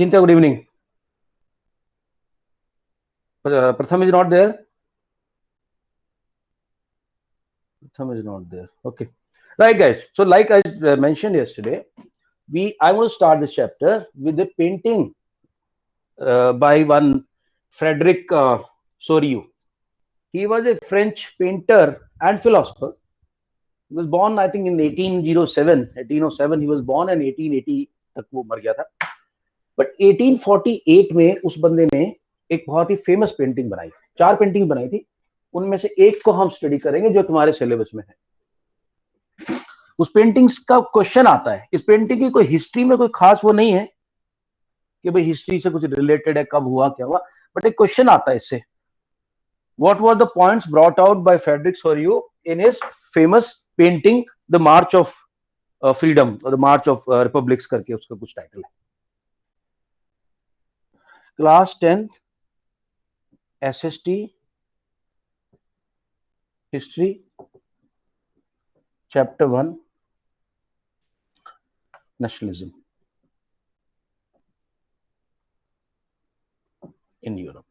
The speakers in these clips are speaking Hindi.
Cynthia, good evening. Pratham is not there. Pratham is not there. Okay. Right, guys. So, like I mentioned yesterday, I will start this chapter with a painting by one Frederic Soriot. He was a French painter and philosopher. He was born, I think, in 1807. 1807 he was born, and 1880 तक वो मर गया था. But 1848 में उस बंदे ने एक बहुत ही फेमस पेंटिंग बनाई. 4 पेंटिंग बनाई थी. उनमें से एक को हम स्टडी करेंगे जो तुम्हारे सिलेबस में है. उस पेंटिंग्स का क्वेश्चन आता है. इस पेंटिंग की कोई हिस्ट्री में कोई खास वो नहीं है कि भाई हिस्ट्री से कुछ रिलेटेड है, कब हुआ क्या हुआ, बट एक क्वेश्चन आता है इससे. What were the points brought out by Frederick Soriot in his famous painting The March of Freedom or The March of Republics करके उसका कुछ टाइटल है. Class 10 SST history chapter 1 nationalism in Europe.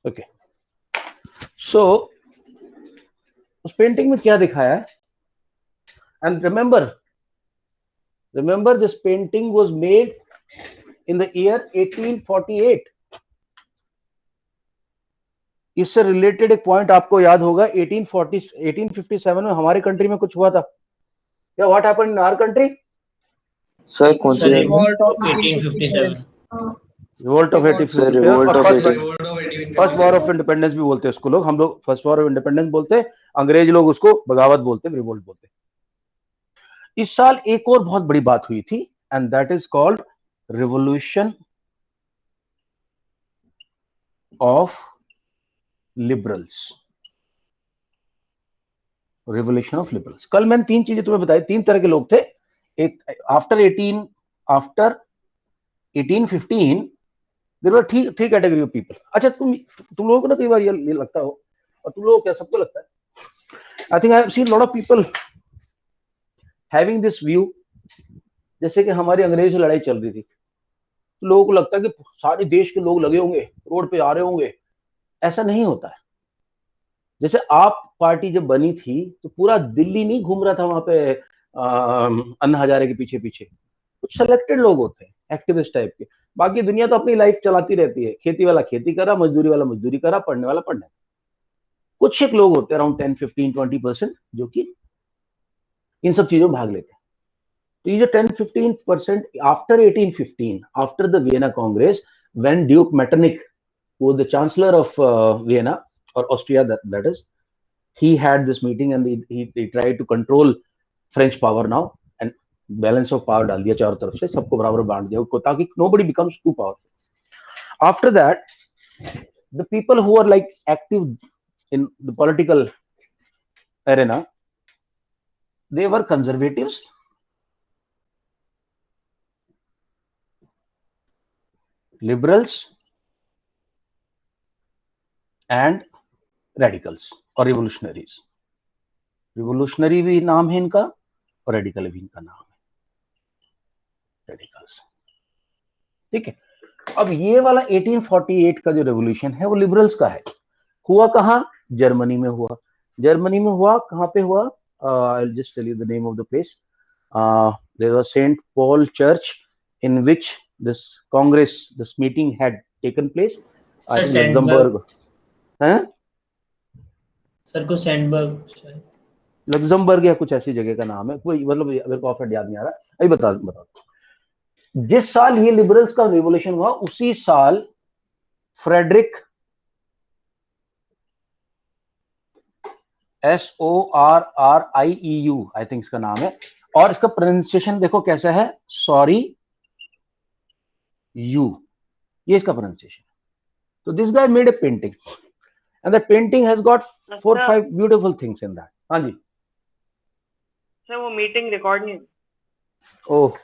Okay, so उस पेंटिंग में क्या दिखाया है? And remember this painting was made in the year 1848. इससे रिलेटेड एक पॉइंट आपको याद होगा. 1857 में हमारे कंट्री में कुछ हुआ था क्या? What happened in our country? Sir कौन सी? Revolt of 1857. Revolt of 1857. First war of independence भी बोलते हैं उसको लोग. हम लोग फर्स्ट वॉर ऑफ इंडिपेंडेंस बोलते हैं, अंग्रेज लोग उसको बगावत बोलते हैं, रिवोल्ट बोलते हैं. इस साल एक और बहुत बड़ी बात हुई थी, and that is called revolution of liberals. Revolution of liberals. कल मैंने 3 चीजें तुम्हें बताई. 3 तरह के लोग थे. एक after 1815 there were 3 category of people. अच्छा, तुम लोगों को ना कई बार ये लगता हो, और तुम लोगों को क्या सबको लगता है, I think I have seen lot of people having this view, जैसे कि हमारी अंग्रेज से लड़ाई चल रही थी तो लोगों को लगता है कि सारे देश के लोग लगे होंगे, रोड पे आ रहे होंगे. ऐसा नहीं होता है. जैसे आप पार्टी जब बनी थी तो पूरा दिल्ली नहीं घूम रहा था वहां पे अन्ना हजारे के पीछे पीछे. कुछ सिलेक्टेड लोग होते हैं, एक्टिविस्ट टाइप के. बाकी दुनिया तो अपनी लाइफ चलाती रहती है. खेती वाला खेती करा, मजदूरी वाला मजदूरी करा, पढ़ने वाला पढ़ने. कुछ एक लोग होते हैं अराउंड 10, 15, 20% जो कि इन सब चीजों में भाग लेते हैं. तो ये जो 10-15% after 1815, after the Vienna Congress, when Duke Metternich was the chancellor of Vienna or Austria, that is, he had this meeting and he tried to control French power now, and balance of power डाल दिया चारों तरफ से, सबको बराबर बांट दिया उसको, ताकि nobody becomes too powerful. After that, the people who are like active in the political arena, they were conservatives, liberals and radicals और revolutionaries. रिवोल्यूशनरी भी नाम है इनका और रेडिकल भी इनका नाम है, रेडिकल्स. ठीक है. अब ये वाला 1848 का जो रेवोल्यूशन है वो लिबरल्स का है. हुआ कहाँ? जर्मनी में हुआ. जर्मनी में हुआ कहाँ पे हुआ? I will just tell you the name of the place. There was Saint Paul church in which this congress, this meeting had taken place. I think Luxembourg है सर को सैंडबर्ग, लग्जमबर्ग या कुछ ऐसी जगह का नाम है कोई, मतलब मेरे को ऑफर याद नहीं आ रहा. अभी बता. जिस साल ये लिबरल्स का रिवोल्यूशन हुआ उसी साल फ्रेडरिक SORRIEU आई थिंक इसका नाम है, और इसका प्रोनाउंसिएशन देखो कैसा है, सॉरी यू, ये इसका प्रोनाउंसिएशन. तो this guy made a painting and that painting has got 4-5 beautiful things in that. हाँ जी सर, वो मीटिंग रिकॉर्ड नहीं. ओह,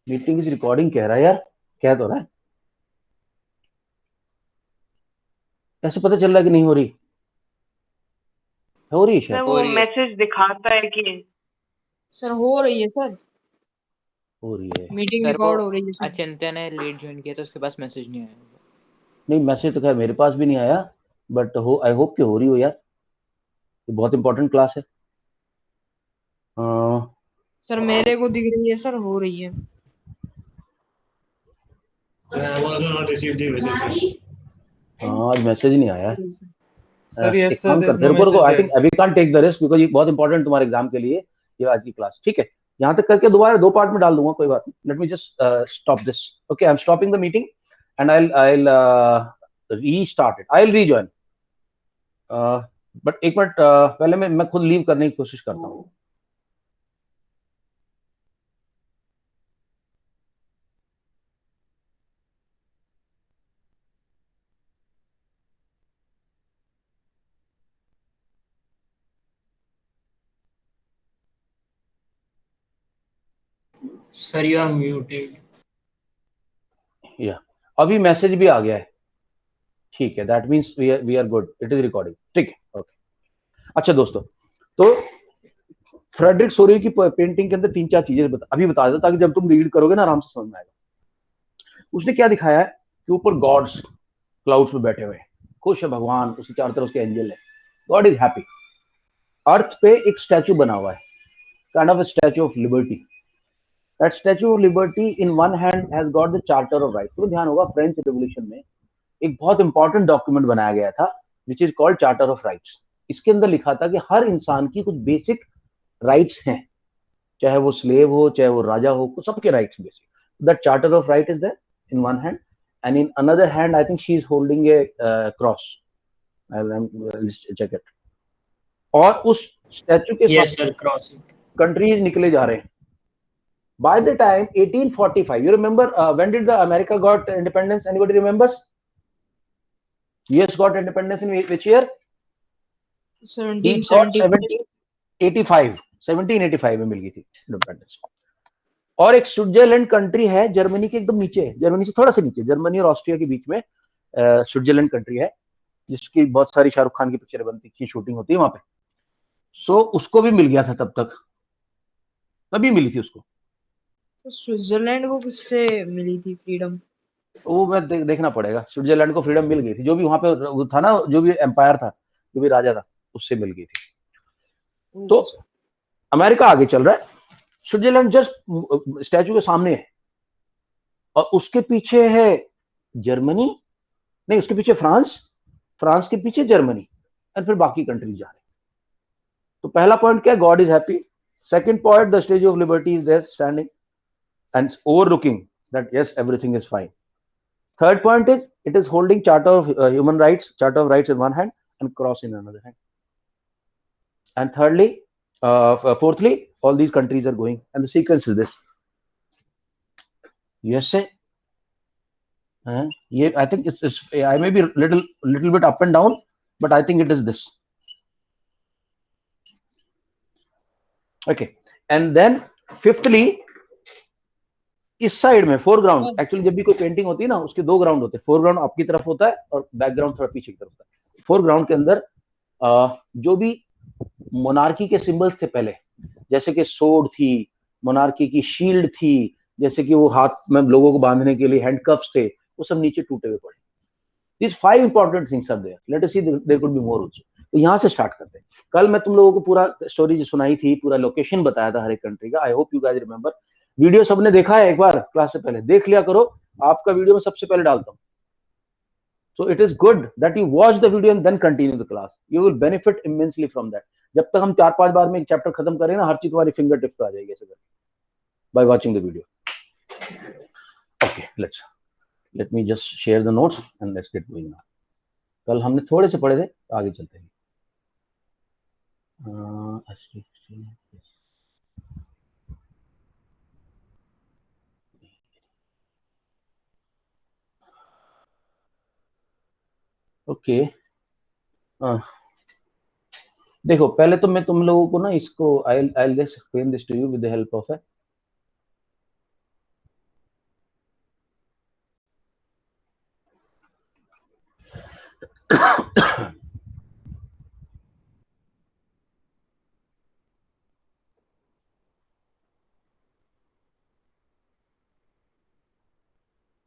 मीटिंग की रिकॉर्डिंग कह रहा है यार, कह तो रहा है. कैसे पता चल रहा है कि नहीं हो रही? हो रही है सर शायद, वो हो रही है। मैसेज दिखाता है कि सर हो रही है सर, हो रही है। मीटिंग सर रिकॉर्ड वो हो रही है सर। अचिंत्य ने लेट ज्वाइन किया तो उसके पास मैसेज नहीं आया। नहीं मैसेज तो खैर मेरे पास भी नहीं आया, बट हो आई होप कि हो रही हो यार, ये बहुत इंपॉर्टेंट क्लास है। सर मेरे को दिख रही है सर, हो रही है। हाँ आज मैसेज नहीं आया। सर एक यस काम सर, करते नो हैं, रुको रुको, आई मैसेज थिंक अभी can't take the risk because ये बहुत इंपॉर्टेंट तुम्हारे एग्जाम के लिए ये आज की क्लास, ठीक है। यहाँ तक करके दोबारा 2 पार्ट में डाल दूंगा, कोई बात नहीं। Let me just stop this, okay, I am stopping the meeting and I restart it, I will rejoin. But एक मिनट पहले मैं खुद लीव करने की कोशिश करता हूँ। Sir, you are muted. या अभी मैसेज भी आ गया है, ठीक है, that means we are good, it is recording, ठीक है, ओके। अच्छा दोस्तों, तो फ्रेडरिक सोरी की पेंटिंग के अंदर 3-4 चीजें अभी बता देता ताकि जब तुम रीड करोगे ना आराम से समझ में आएगा। उसने क्या दिखाया है कि ऊपर गॉड्स क्लाउड्स में बैठे हुए हैं, खुश है भगवान, उसके चारों तरफ उसके एंजल है, गॉड इज हैप्पी। अर्थ पे एक स्टैचू बना हुआ है, kind of statute of liberty. That statue of liberty in one hand has got the charter of right. तो ध्यान होगा फ्रेंच रिवॉल्यूशन में एक बहुत इंपॉर्टेंट डॉक्यूमेंट बनाया गया था which is called charter of rights. इसके अंदर लिखा था कि हर इंसान की कुछ बेसिक राइट्स हैं, चाहे वो स्लेव हो चाहे वो राजा हो, सबके rights basic. That charter of right is there in one hand and in another hand I think she is holding a cross, I check it. और उस स्टैचू के Yes, साथ sir. Crossing. कंट्रीज निकले जा रहे हैं। By the time 1845, you remember when did the America got independence? Anybody remembers? US got independence in which year? He got 1775। 1785 में मिल गई थी इंडिपेंडेंस। और एक स्विट्जरलैंड कंट्री है जर्मनी के एकदम नीचे, जर्मनी से थोड़ा सा नीचे, जर्मनी और ऑस्ट्रिया के बीच में स्विट्जरलैंड कंट्री है जिसकी बहुत सारी शाहरुख खान की पिक्चर बनती की शूटिंग होती है वहां पे। सो उसको भी मिल गया था तब तक, तभी मिली थी उसको। तो स्विट्जरलैंड को किससे मिली थी फ्रीडम? वो मैं देखना पड़ेगा। स्विट्जरलैंड को फ्रीडम मिल गई थी, जो भी वहां पे वो था ना, जो भी एम्पायर था, जो भी राजा था, उससे मिल गई थी। तो अमेरिका आगे चल रहा है, स्विट्जरलैंड जस्ट स्टैचू के सामने है और उसके पीछे है जर्मनी, नहीं उसके पीछे फ्रांस, फ्रांस के पीछे जर्मनी और फिर बाकी कंट्रीज जा रहे हैं। तो पहला पॉइंट क्या है, God is happy. Second point, the Statue of Liberty is there standing and overlooking that yes everything is fine. Third point is it is holding charter of human rights, charter of rights in one hand and cross in another hand. And thirdly, fourthly, all these countries are going, and the sequence is this. USA, I think it's I may be little bit up and down, but I think it is this. Okay, and then fifthly, इस साइड में फोरग्राउंड, एक्चुअली जब भी कोई पेंटिंग होती है ना उसके 2 ग्राउंड होते हैं, फोरग्राउंड आपकी तरफ होता है और बैकग्राउंड थोड़ा पीछे की तरफ होता है। फोरग्राउंड के अंदर जो भी मोनार्की के सिंबल्स थे पहले, जैसे कि सोर्ड थी, मोनार्की की शील्ड थी, जैसे कि वो हाथ में लोगों को बांधने के लिए हैंडकफ्स थे, वो सब नीचे टूटे हुए पड़े। These 5 important things are there. Let us see, there could be more also. तो यहाँ से स्टार्ट करते हैं। कल मैं तुम लोगों को पूरा स्टोरी जो सुनाई थी, पूरा लोकेशन बताया था हर एक कंट्री का। I hope you guys remember. Video सबने देखा है, एक बार क्लास से पहले देख लिया करो, आपका वीडियो में सबसे पहले डालता हूँ। So it is good that you watch the video and then continue the class. You will benefit immensely from that. जब तक हम 4-5 बार में एक चैप्टर खत्म करें ना, हर चीज तुम्हारी फिंगर टिप पे आ जाएगी ऐसे करके, by watching the video. Okay, let me just share the notes and let's get going now. कल हमने थोड़े से पढ़े थे, आगे चलते हैं। ओके, देखो पहले तो मैं तुम लोगों को ना इसको I'll just explain this to you with the help of a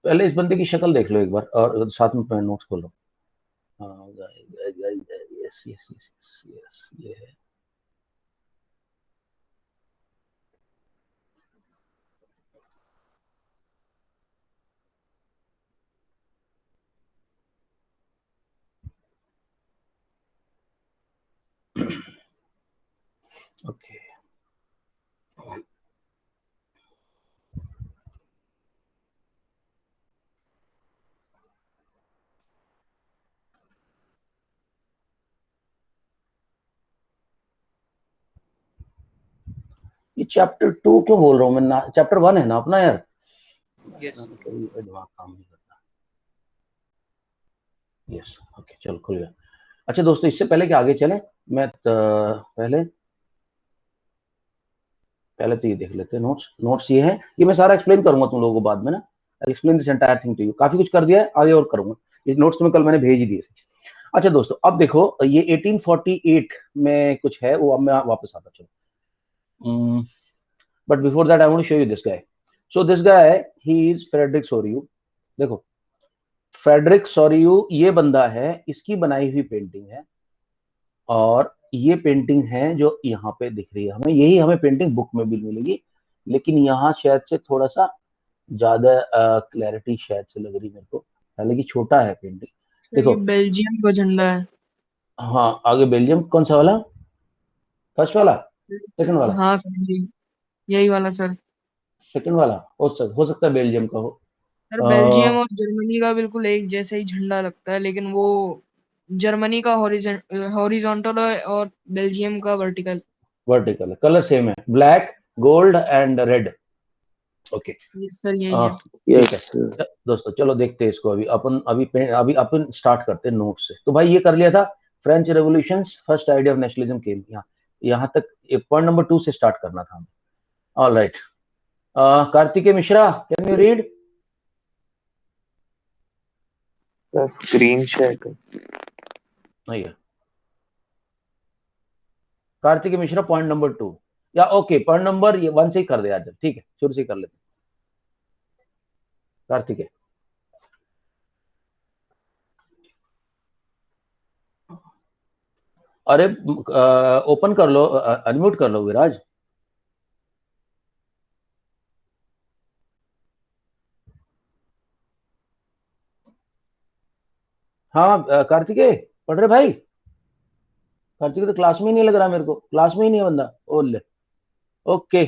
पहले इस बंदे की शक्ल देख लो एक बार और साथ में नोट्स खोलो। यस यस यस यस ये है। ओके ये चैप्टर 2 क्यों बोल रहा हूँ मैं? चैप्टर 1 है ना अपना यार। यस दिमाग काम नहीं करता। यस ओके चलो खुल गया। अच्छा दोस्तों, इससे पहले कि आगे चलें, मैं पहले तो ये देख लेते हैं नोट्स ये है। ये मैं सारा एक्सप्लेन करूंगा तुम लोगों को बाद में ना। I explain this entire thing to you. काफी कुछ कर दिया है, आगे और करूंगा। ये नोट्स में कल मैंने भेज ही दिए थे। अच्छा दोस्तों, अब देखो ये 1848 में कुछ है, वो अब मैं वापस आता चलो। But before that I want to show you this guy. So this guy he is Frederic Sorrieu. देखो फ्रेडरिक सोरियू ये बंदा है, इसकी बनाई हुई पेंटिंग है। और ये पेंटिंग है जो यहाँ पे दिख रही है हमें, यही हमें पेंटिंग बुक में भी मिलेगी, लेकिन यहाँ शायद से थोड़ा सा ज्यादा क्लैरिटी शायद से लग रही मेरे को, हालांकि छोटा है पेंटिंग। सर देखो ये बेल्जियम का झंडा है। हाँ, आगे बेल्जियम कौन सा वाला? फर्स्ट वाला? सेकंड वाला? हाँ सर जी, यही वाला सर। सेकंड वाला हो सकता है बेल्जियम का हो। सर बेल्जियम अ, और जर्मनी का बिल्कुल एक जैसा ही झंडा लगता है, लेकिन वो जर्मनी का हॉरिजॉन्टल है और बेल्जियम का वर्टिकल। वर्टिकल कलर सेम है, black gold and red. Okay yes sir, यही है। ठीक है। Yes, sir. दोस्तों चलो देखते हैं इसको। अभी अपन स्टार्ट करते हैं नोट से। तो भाई ये कर लिया था, French revolution first idea of nationalism केम। यहाँ तक पॉइंट नंबर 2 से स्टार्ट करना था हमें। All right, Kartikeya Mishra, can you read? The screen share कर। नहीं है। कार्तिकेय मिश्रा पॉइंट नंबर 2 या ओके पॉइंट नंबर 1 से ही कर दे आज, ठीक है शुरू से ही कर लेते हैं। कार्तिकेय अरे ओपन कर लो, अनम्यूट कर लो विराज। हाँ कार्तिकेय पढ़ रहे भाई? कार्तिकेय तो क्लास में ही नहीं लग रहा मेरे को, क्लास में ही नहीं है बंदा। ओले ओके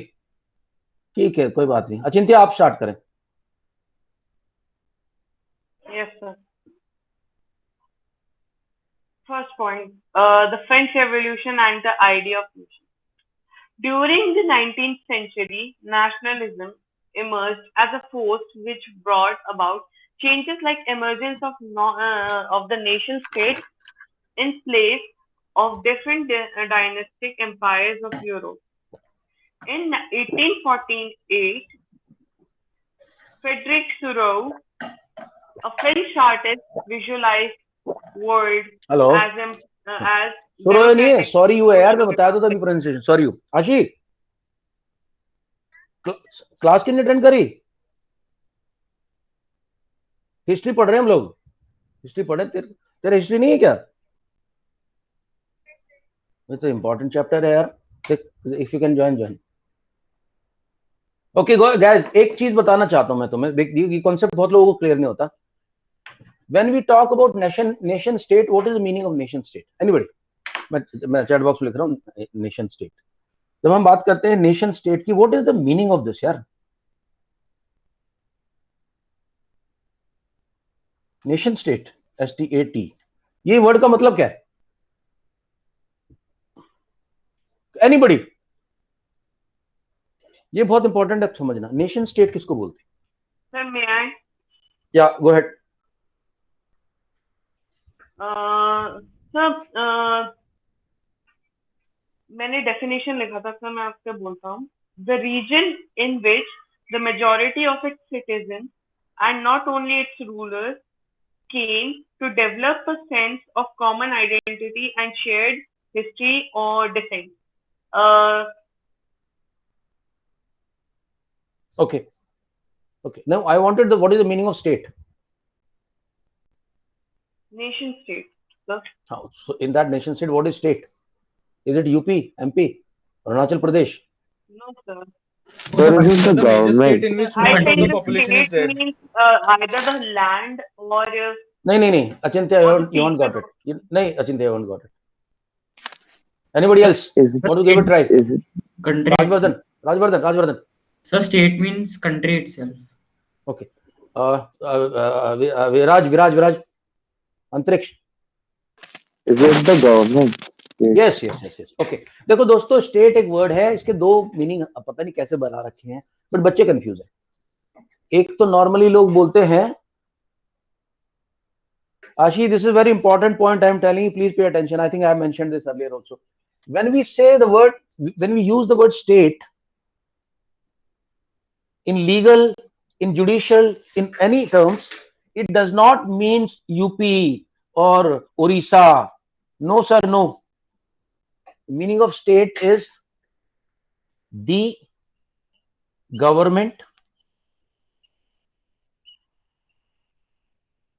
ठीक है कोई बात नहीं। अचिंत्य आप स्टार्ट करें। Yes, sir. First point, the French Revolution and the idea of nation. During the 19th century, nationalism emerged as a force which brought about changes like emergence of of the nation state in place of different dynastic empires of Europe. In 1848, Frederick Thoreau, a French artist, visualized world hello, as सुनो ये नहीं है, democratic, सॉरी यू है यार, मैं social, बताया तो तभी प्रोनाउंसिएशन। Sorry you. आशी क्लास कितने अटेंड करी? हिस्ट्री पढ़ रहे हैं हम लोग, हिस्ट्री पढ़े। तेरा हिस्ट्री नहीं है क्या? ये तो इंपॉर्टेंट चैप्टर है यार, if you can join. Okay guys, एक चीज बताना चाहता हूं मैं तुम्हें, देख ये कॉन्सेप्ट बहुत लोगों को क्लियर नहीं होता। When we talk about nation state, what is the meaning of nation state? Anybody? मैं चैट बॉक्स में लिख रहा हूँ नेशन स्टेट। जब हम बात करते हैं नेशन स्टेट की, what is the meaning of this यार? नेशन स्टेट, STAT, ये वर्ड का मतलब क्या है? एनीबॉडी? ये बहुत इंपॉर्टेंट है समझना, नेशन स्टेट किसको बोलते Sir, may I? हैं? Yeah go ahead. सर मैंने डेफिनेशन लिखा था सर, मैं आपसे बोलता हूँ। The reason in which the majority of its citizen and not only its rulers came to develop a sense of common identity and shared history or descent. Uh, okay Okay. Now I wanted what is the meaning of state? Nation state. Sir. So in that nation state, what is state? Is it UP, MP, Arunachal Pradesh? No, sir. Sir, is it the major state government? in which I most of think the the population is state there. means either the land or नहीं, Achintya, or the you haven't got people. it. नहीं, Achintya, you haven't got it. Anybody else Is it? want to give it a try? Is it? Country itself. Rajvardhan. So state means country itself. Okay. Viraj. अंतरिक्ष. Is it the government? Yes. Okay. देखो दोस्तों, स्टेट एक वर्ड है, इसके दो मीनिंग पता नहीं कैसे बना रखे हैं, बट बच्चे कंफ्यूज है. एक तो नॉर्मली लोग बोलते हैं, Ashi, this is a very important point I am telling you, please pay attention. I think I have mentioned this earlier also. When we use the word state in legal, in judicial, in any terms, it does not mean UP or Orissa. No, sir, no. The meaning of state is the government.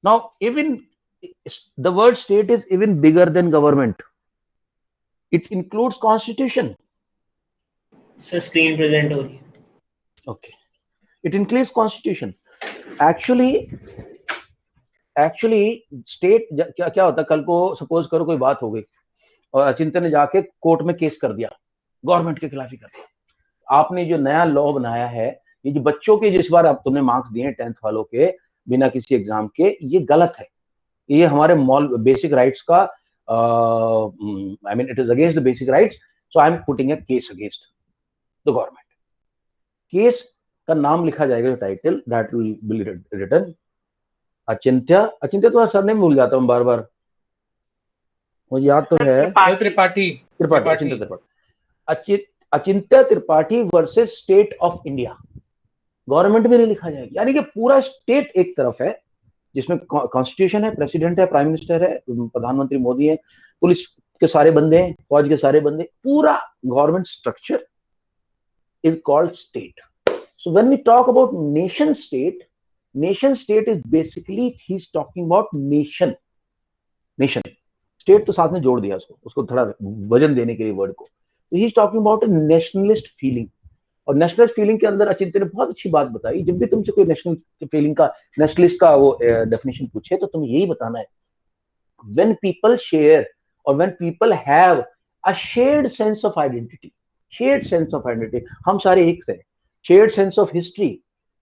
Now, even the word state is even bigger than government. It includes constitution. So screen present हो रही है. Okay. It includes constitution. Actually, state क्या होता है, कल को सपोज करो कोई बात हो गई और अचिंत्य ने जाके कोर्ट में केस कर दिया, गवर्नमेंट के खिलाफ ही कर दिया. आपने जो नया लॉ बनाया है, ये जो बच्चों के जिस बार आप तुमने मार्क्स दिए 10th वालों के बिना किसी एग्जाम के, ये गलत है. ये हमारे बेसिक राइट्स का I mean it is against the basic rights, so I am putting a case against the government. Case का नाम लिखा जाएगा, title that will be written Achintya तुम्हारा सरनेम भूल जाता हूँ बार बार, मुझे याद तो है, Tripathi. Achintya Tripathi versus state of India. Government में नहीं लिखा जाएगा, यानी कि पूरा स्टेट एक तरफ है जिसमें कॉन्स्टिट्यूशन है, प्रेसिडेंट है, प्राइम मिनिस्टर है, प्रधानमंत्री मोदी है, पुलिस के सारे बंदे हैं, फौज के सारे बंदे, पूरा government structure is called state. So when we talk about nation state is basically he's talking about nation. State तो साथ में जोड़ दिया उसको थोड़ा वजन देने के लिए वर्ड को. So he's talking about a nationalist feeling. और नेशनलिस्ट फीलिंग के अंदर अचिंत्य ने बहुत अच्छी बात बताई. जब भी तुमसे कोई नेशनल फीलिंग का, नेशनलिस्ट का वो डेफिनेशन पूछे तो तुम्हें यही बताना है, when people share or when people have a shared sense of identity, हम सारे एक से, shared sense of history,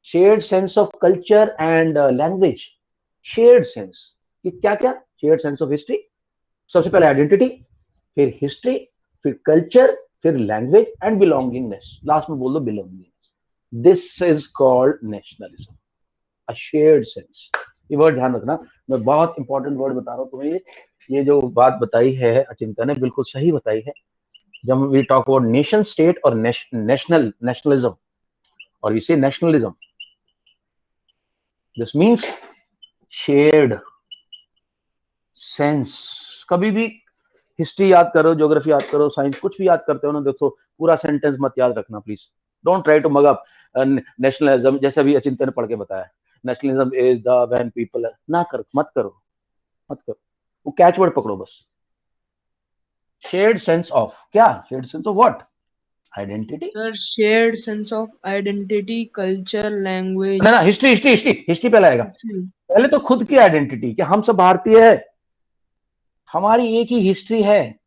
shared sense of culture and language, shared sense. ये क्या shared sense of history, सबसे पहले identity, फिर history, फिर culture, फिर लैंग्वेज एंड बिलोंगिंगनेस, लास्ट में बोल दो belongingness. This is called nationalism, a shared sense. ये वर्ड ध्यान रखना, मैं बहुत इंपॉर्टेंट वर्ड बता रहा हूँ तुम्हें. ये जो बात बताई है अचिंत्य ने बिल्कुल सही बताई है. जब we talk about nation state और नेशनलिज्म और इसे nationalism, this means shared sense. कभी भी हिस्ट्री याद करो, ज्योग्राफी याद करो, साइंस कुछ भी याद करते हो ना, देखो पूरा सेंटेंस मत याद रखना please. Don't try to mug up nationalism, जैसे अभी अचिंत्य ने पढ़ के बताया, nationalism is the when people, ना करो, मत करो. वो कैच वर्ड पकड़ो बस. शेयर्ड सेंस ऑफ, क्या shared sense of what? Identity. Sir shared sense of identity, culture, language. ना हिस्ट्री पहले आएगा. पहले तो खुद की आइडेंटिटी, कि हम सब भारतीय है, हमारी एक ही हिस्ट्री है.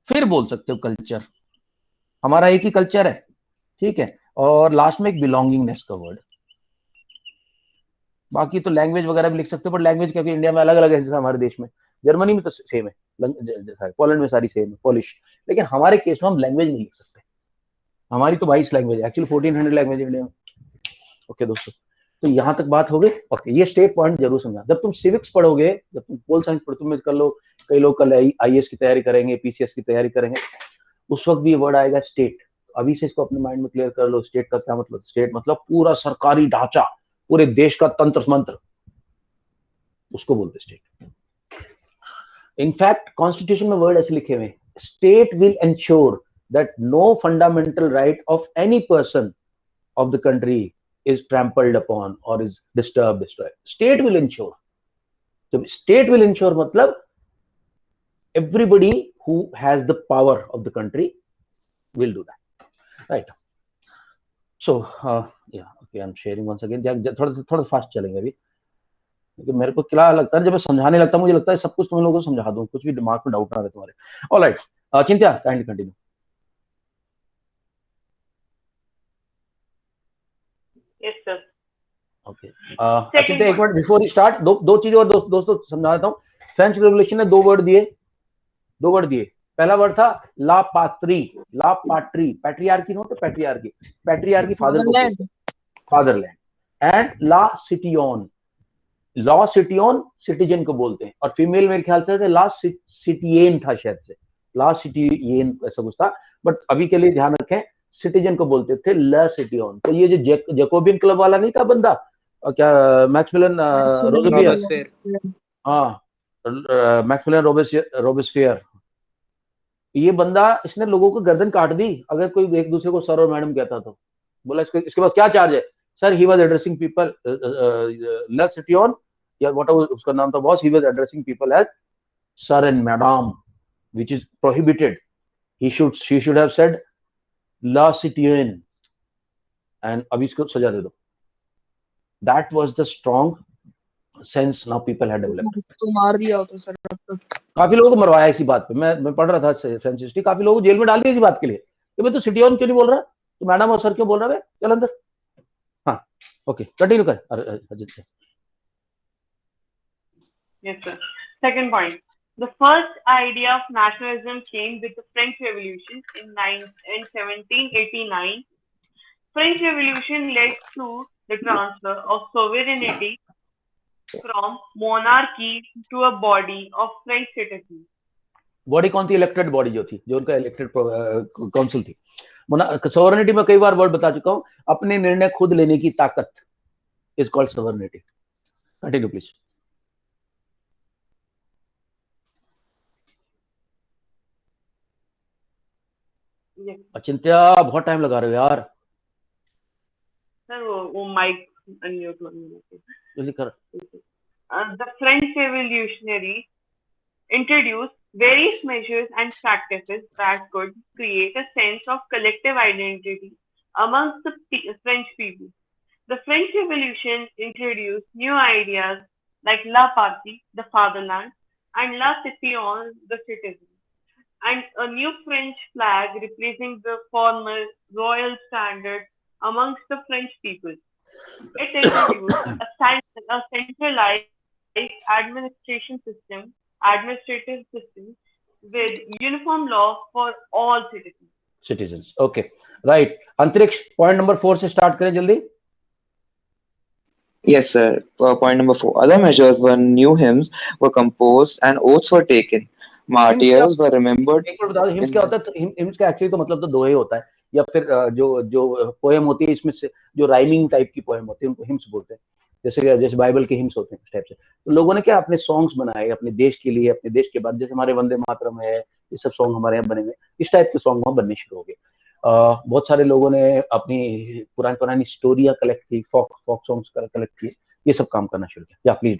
फिर बोल सकते हो कल्चर, हमारा एक ही कल्चर है, ठीक है. और लास्ट में एक बिलोंगिंगनेस का वर्ड. बाकी तो लैंग्वेज वगैरह भी लिख सकते हो, बट लैंग्वेज क्योंकि इंडिया में अलग अलग है, जैसे हमारे देश में, जर्मनी में तो सेम है, पोलैंड में सारी सेम है, पोलिश. लेकिन हमारे केस में हम लैंग्वेज नहीं लिख सकते. हमारी तो 22 लैंग्वेज है, एक्चुअली 1400 लैंग्वेज इंडिया में. ओके दोस्तों, तो यहां तक बात हो गई. ओके, ये स्टेट पॉइंट जरूर समझा. जब तुम सिविक्स पढ़ोगे, जब तुम पोल साइंस पढ़ोगे, कर लो, कई लोग कल आईएएस की तैयारी करेंगे, पीसीएस की तैयारी करेंगे, उस वक्त भी ये वर्ड आएगा स्टेट. अभी से इसको अपने माइंड में क्लियर कर लो. स्टेट का क्या मतलब? स्टेट मतलब पूरा सरकारी ढांचा, पूरे देश का तंत्र मंत्र, उसको बोलते स्टेट. इनफैक्ट कॉन्स्टिट्यूशन में वर्ड ऐसे लिखे हुए, state will ensure that no fundamental right of any person of the country is trampled upon or is disturbed, destroyed. State will ensure. So state will ensure matlab everybody who has the power of the country will do that, right? So yeah, okay, I'm sharing once again. थोड़ा फास्ट चलेंगे अभी, क्योंकि मेरे को क्या लगता है जब मैं समझाने लगता हूं मुझे लगता है सब कुछ तुम लोगों को समझा दूं, कुछ भी दिमाग में डाउट ना रहे तुम्हारे. Alright, Chintya kindly continue. Yes, sir. Okay, Chintya एक मिनट बिफोर यू स्टार्ट, दो चीजें और दोस्तों समझा देता हूं. फ्रेंच रेवोल्यूशन ने दो वर्ड दिए. पहला वर्ड था ला पात्री, पैट्रियार्की नो, तो पैट्रियार्की फादरलैंड, एंड ला सिटियोन सिटीजन को बोलते हैं, और फीमेल मेरे ख्याल से ला सिटियन था, शायद से ला सिटियन ऐसा कुछ था, बट अभी के लिए ध्यान रखें सिटीजन को बोलते थे ला सिटियोन. तो ये जो जैकोबियन क्लब वाला नहीं था बंदा, क्या मैक्समिलियन रोबेस्फेयर, हाँ मैक्समिलियन रोबेस्फियर, ये बंदा इसने लोगों को गर्दन काट दी अगर कोई एक दूसरे को सर और मैडम कहता तो. बोला इसके पास क्या चार्ज है sir, he was addressing people ला सिटियोन या व्हाट उसका नाम था boss, he was addressing people as sir and madam, which is prohibited. he should have said ला सिटियन, एंड अभी इसको सजा दे दो. That was the strong sense now people had developed. तो मार दिया होता सर अब तक. काफी लोगों को मरवाया इसी बात पे. मैं पढ़ रहा था फ्रेंच हिस्ट्री, काफी लोगों को जेल में डाल दिया इसी बात के लिए कि भाई तो सिटियन क्यों नहीं बोल रहा, तो मैडम और सर क्यों बोल रहा है, चल अंदर. हाँ ओके, कंटिन्यू कर अजित से. Yes, sir. Second point. The first idea of nationalism came with the French Revolution in 1789. French Revolution led to the transfer of sovereignty from monarchy to a body of French citizens. Body कौन थी? इलेक्टेड बॉडी जो थी, जो उनका इलेक्टेड काउंसिल थी. सोवरेनिटी में कई बार वर्ड बता चुका हूं, अपने निर्णय खुद लेने की ताकत is called sovereignty. Continue please. Yes. अचिंत्या बहुत टाइम लगा रहे हो यार. Sir, वो mic unmute होने लगे. जल्दी कर. The French revolutionaries introduced various measures and practices that could create a sense of collective identity amongst the French people. The French Revolution introduced new ideas like la patrie, the fatherland, and la citoyen, the citizen, and a new French flag replacing the former royal standard amongst the French people. It introduced a centralized administrative system with uniform law for all citizens. Okay, right. अंतरिक्ष, point number 4 से start करें जल्दी. Yes, sir. Point number 4. Other measures were new hymns were composed and oaths were taken. Martyrs were remembered. एक बार बता दो हिम्स क्या होता है? हिम्स का एक्चुअली तो मतलब तो दोहे होता है, या फिर जो पोएम होती है इसमें से जो राइमिंग टाइप की पोएम होती है उनको हिम्स बोलते हैं. जैसे बाइबल के हिम्स होते हैं इस टाइप से. तो लोगों ने क्या अपने सॉन्ग्स बनाए अपने देश के लिए, अपने देश के बाद, जैसे हमारे वंदे मातरम है, ये सब सॉन्ग हमारे यहाँ बने हुए, इस टाइप के सॉन्ग वहाँ बनने शुरू हो गए. बहुत सारे लोगों ने अपनी पुरानी स्टोरियां कलेक्ट की, फोक सॉन्ग्स कलेक्ट किए, ये सब काम करना शुरू किया. या please.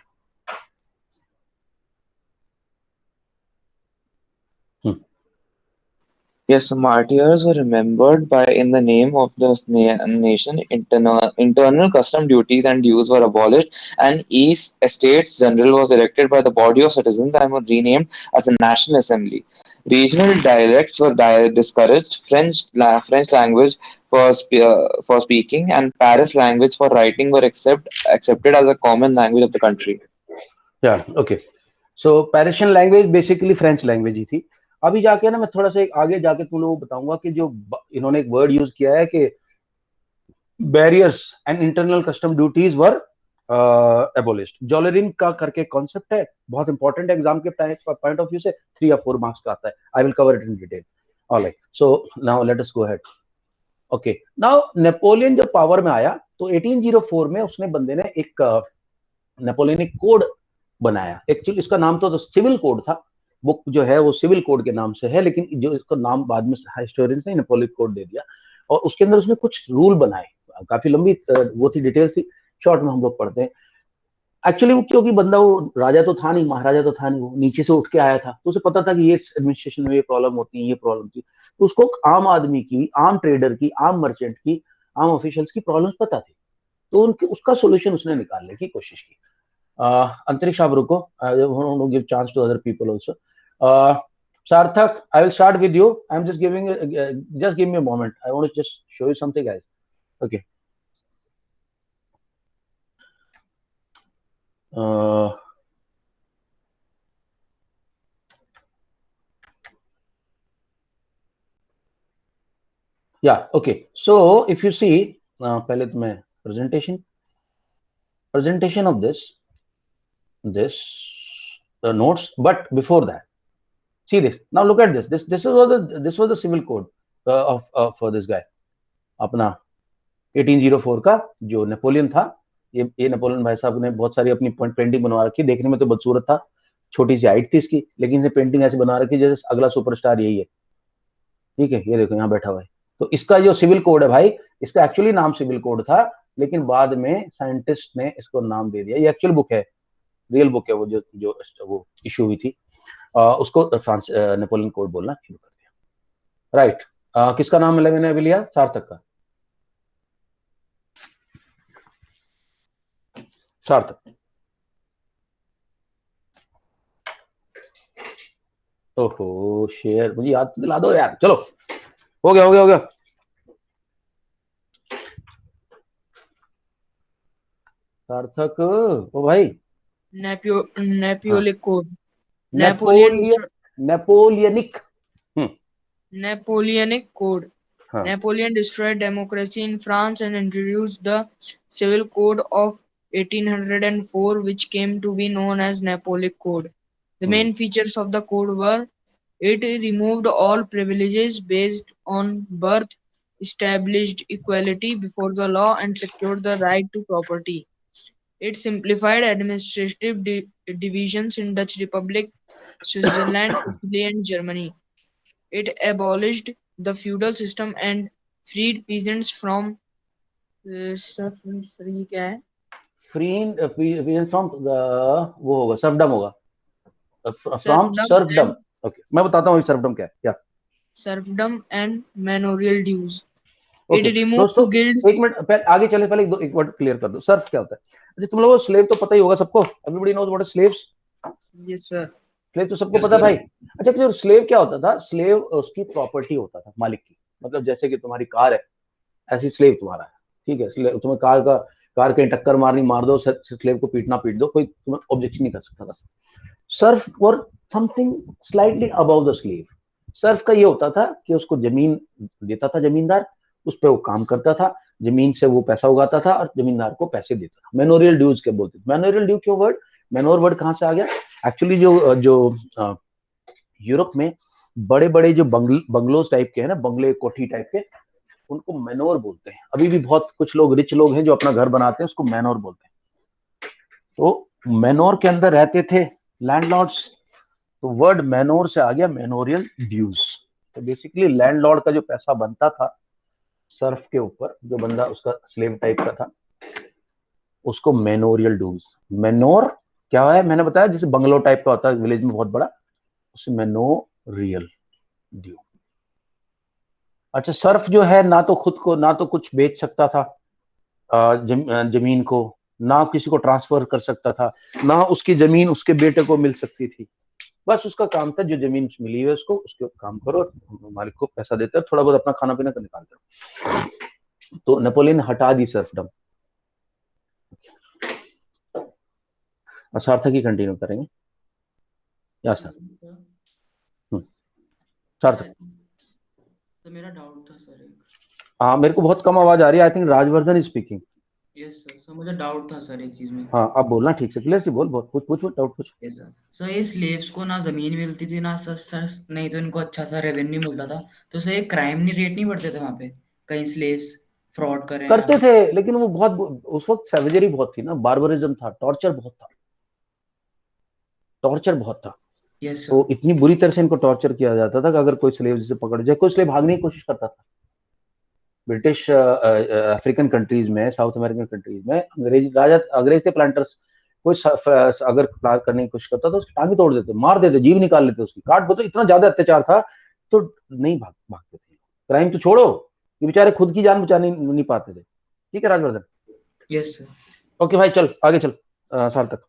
Yes, martyrs were remembered by in the name of the nation. Internal custom duties and dues were abolished, and each Estates General was elected by the body of citizens and were renamed as a National Assembly. Regional dialects were discouraged. French language for speaking and Paris language for writing were accepted as a common language of the country. Yeah, okay. So Parisian language basically French language ही थी. अभी जाके ना मैं थोड़ा सा आगे जाके तुम लोगों को बताऊंगा कि जो इन्होंने एक वर्ड यूज किया है कि barriers and internal custom duties were abolished. जॉलरिंग का करके कॉन्सेप्ट है, बहुत इंपॉर्टेंट एग्जाम के पॉइंट ऑफ व्यू से 3 या 4 मार्क्स का आता है. I will cover it in detail. Alright, so now let us go ahead. Okay, now Napoleon जब पावर में आया तो 1804 में उसने बंदे ने एक नेपोलियनिक कोड बनाया. एक्चुअली इसका नाम तो सिविल कोड था, बुक जो है वो सिविल कोड के नाम से है, लेकिन जो इसका नाम बाद में हिस्टोरियंस ने नेपोलियन कोड दे दिया. और उसके अंदर उसने कुछ रूल बनाए काफी लंबी वो थी, डिटेल्स थी, शॉर्ट में हम लोग पढ़ते हैं। एक्चुअली वो क्योंकि बंदा वो राजा तो था नहीं, महाराजा तो था नहीं, वो नीचे से उठ के आया था, तो उसे पता था कि ये एडमिनिस्ट्रेशन में ये प्रॉब्लम होती है, ये प्रॉब्लम थी, तो उसको आम आदमी की, आम ट्रेडर की, आम मर्चेंट की, आम ऑफिशियल्स की प्रॉब्लम्स पता थी, तो उनके उसका सोल्यूशन उसने निकालने की कोशिश की। अंतरिक्ष आप रुको, give chance to other people also. Sarthak, I will start with you, I am just giving, just give me a moment, I want to just show you something guys. Okay, yeah, okay, so if you see, पहले तो मैं presentation of this notes, but before that, see this, now look at this was the civil code for this guy, अपना 1804 का जो नेपोलियन था। ये नेपोलियन भाई साहब ने बहुत सारी अपनी पेंटिंग बनवा रखी, देखने में तो बदसूरत था, छोटी सी हाइट थी इसकी, लेकिन इसने पेंटिंग ऐसे बना रखी जैसे अगला सुपरस्टार यही है, ठीक है, ये देखो यहाँ बैठा हुआ है। तो इसका जो सिविल कोड है भाई, इसका एक्चुअली नाम सिविल कोड था, लेकिन बाद में साइंटिस्ट ने इसको नाम दे दिया, ये एक्चुअल बुक है, रियल बुक है, वो जो वो इशू हुई थी, उसको फ्रांस नेपोलियन कोड बोलना शुरू कर दिया। राइट, किसका नाम मैंने अभी लिया? सार्थक का। सार्थक, ओहो शेयर मुझे याद दिला दो यार, चलो हो गया हो गया हो गया। सार्थक, ओ भाई, Napoleon code, Napoleonic Napoleonic Code. हाँ, Napoleon destroyed democracy in France and introduced the Civil Code of 1804, which came to be known as Napoleonic Code. The main features of the code were: it removed all privileges based on birth, established equality before the law, and secured the right to property. It simplified administrative divisions in Dutch Republic, Switzerland, Italy, and Germany. It abolished the feudal system and freed peasants from free क्या है? फ्री फ्रॉम वो होगा सर्फडम होगा, from Serfdom serfdom. and okay, मैं बताता हूँ सर्फडम क्या है, क्या। serfdom and manorial dues. Okay It removed दोस्तों, guilds. एक मिनट पहले आगे चले, पहले एक वर्ड क्लियर कर दो, सर्फ क्या होता है। अच्छा, तुम लोगों को स्लेव तो पता ही होगा सबको, everybody knows what is slaves. Yes, sir. Slave तो सबको पता है भाई। अच्छा, जो स्लेव क्या होता था? स्लेव उसकी प्रॉपर्टी होता था, मालिक की, मतलब जैसे कि तुम्हारी कार है, ऐसी स्लेव तुम्हारा है, ठीक है। तुम्हें कार कहीं टक्कर मारनी, मार दो, स्लेव को पीटना पीट दो, कोई तुम्हें ऑब्जेक्शन नहीं कर सकता था। Surf were something slightly above the slave. Surf का ये होता था कि उसको जमीन देता था जमींदार, उस पर वो काम करता था, जमीन से वो पैसा उगाता था और जमींदार को पैसे देता था। मेनोरियल ड्यूज के बोलते थे। मेनोरियल ड्यू क्यों वर्ड, मेनोर वर्ड कहाँ से आ गया? एक्चुअली जो जो यूरोप में बड़े बड़े जो बंगलोज टाइप के हैं ना, बंगले कोठी टाइप के, उनको मेनोर बोलते हैं। अभी भी बहुत कुछ लोग रिच लोग हैं जो अपना घर बनाते हैं, उसको मेनोर बोलते हैं। तो मेनोर के अंदर रहते थे लैंडलॉर्ड्स, तो वर्ड मेनोर से आ गया मेनोरियल ड्यूज। तो बेसिकली लैंडलॉर्ड का जो पैसा बनता था सर्फ के ऊपर, जो बंदा उसका स्लेव टाइप का था, उसको मेनोरियल ड्यूज। मेनोर क्या है? मैंने बताया जैसे बंगलो टाइप का होता है विलेज में बहुत बड़ा, उसे मेनोरियल ड्यू। अच्छा, सर्फ जो है ना तो खुद को, ना तो कुछ बेच सकता था जमीन को, ना किसी को ट्रांसफर कर सकता था, ना उसकी जमीन उसके बेटे को मिल सकती थी। बस उसका काम था जो जमीन मिली है उसको, उसके काम करो, मालिक को पैसा देते, थोड़ा बहुत अपना खाना पीना का निकालते रहो। तो नेपोलियन हटा दी सर्फडम। सार्थक ही कंटिन्यू करेंगे या सर? सार्थक, तो मेरा डाउट था सर एक। हाँ, मेरे को बहुत कम आवाज आ रही है, I think Rajvardhan is speaking. Yes sir, sir मुझे डाउट था सर एक चीज में। हाँ, अब बोलना ठीक से, क्लियर से बोल, पूछ डाउट पूछ। Yes sir. सर ये स्लेव्स को ना जमीन मिलती थी ना सर, नहीं तो इनको अच्छा सा रेवेन्यू मिलता था, तो सर ये क्राइम नहीं रेट नहीं बढ़ते थे वहां पे? कहीं स्लेव्स फ्रॉड करें करते थे, लेकिन वो बहुत, उस वक्त सैवेजरी बहुत थी ना, बार्बरिज्म था, टॉर्चर बहुत था, टॉर्चर बहुत था। यस तो सर। इतनी बुरी तरह से इनको टॉर्चर किया जाता था कि अगर कोई स्लेव जैसे पकड़ जाए, कोई स्लेव भागने की कोशिश करता था, ब्रिटिश अफ्रीकन कंट्रीज में, साउथ अमेरिकन कंट्रीज में अंग्रेज थे प्लांटर्स। कोई अगर प्लांट करने की कोशिश करता तो उसकी टांगे तोड़ देते, मार देते, जीव निकाल लेते उसकी, काट बोते। इतना ज्यादा अत्याचार था तो नहीं भागते थे। क्राइम तो छोड़ो, ये बेचारे खुद की जान बचा नहीं पाते थे। ठीक है राजवर्धन? Yes sir. ओके भाई, चल आगे चल। सार्थक।